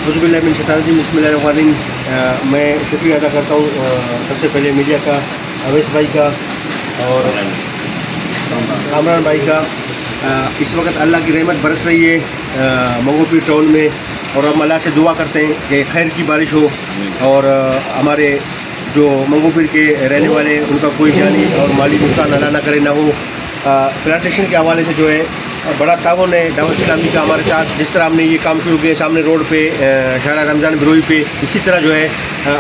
बिस्मिल्लाहिर्रहमानिर्रहीम। मैं शुक्रिया अदा करता हूँ सबसे पहले मीडिया का, अवैस भाई का और कामरान भाई का। इस वक्त अल्लाह की रहमत बरस रही है मंगोपीर टाउन में, और हम अल्लाह से दुआ करते हैं कि खैर की बारिश हो और हमारे जो मंगोपीर के रहने वाले उनका कोई जानी और माली नुकसान अल्लाह ना करे ना हो। प्लांटेशन के हवाले से जो है बड़ा ताउन है दावत इस्लामी का हमारे साथ। जिस तरह हमने ये काम शुरू किया सामने रोड पे शारा रमज़ान बिरोई पे, इसी तरह जो है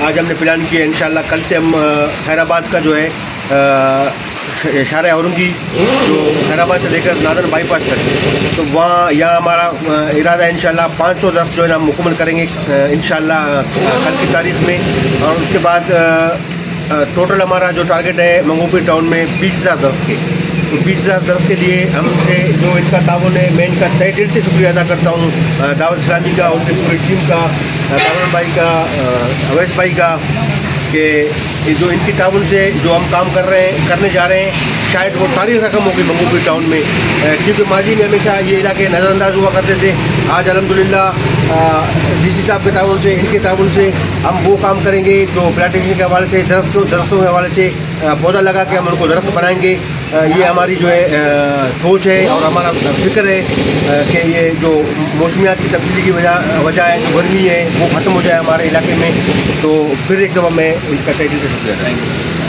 आज हमने प्लान किया इंशाल्लाह कल से हम खैराबाद का जो है शारा औरंगी जो खैराबाद से लेकर नादर बाईपास तक, तो वहाँ यहाँ हमारा इरादा है इंशाल्लाह 500 दरख्त जो है हम मुकम्मल करेंगे इंशाल्लाह कल की तारीख में। और उसके बाद टोटल हमारा जो टारगेट है मंगोपीर टाउन में 20,000 दरख्त के, तो 20,000 दरख्त के लिए हमसे जो इनका ताउन है, मैं इनका तहे दिल से शुक्रिया अदा करता हूँ दावत इस्लामी का, उनकी पूरी टीम का, कामरान भाई का, अवैस भाई का, कि जो इनकी ताउन से जो हम काम करने जा रहे हैं शायद वो तारीख रकम होगी मंगोपीर टाउन में, क्योंकि माजी में हमेशा ये इलाके नज़रअंदाज हुआ करते थे। आज अल्हम्दुलिल्लाह डीसी साहब के ताउन से, इनके ताउन से हम वो काम करेंगे जो प्लांटेशन के हवाले से, दरख्तों के हवाले से पौधा लगा के हम उनको दरख्त बनाएंगे। ये हमारी जो है सोच है और हमारा फिक्र है कि ये जो मौसमियात की तब्दीली की वजह है, जो गर्मी है वो ख़त्म हो जाए हमारे इलाके में। तो फिर एक दफ़ा मैं इसका तहे दिल से शुक्रिया।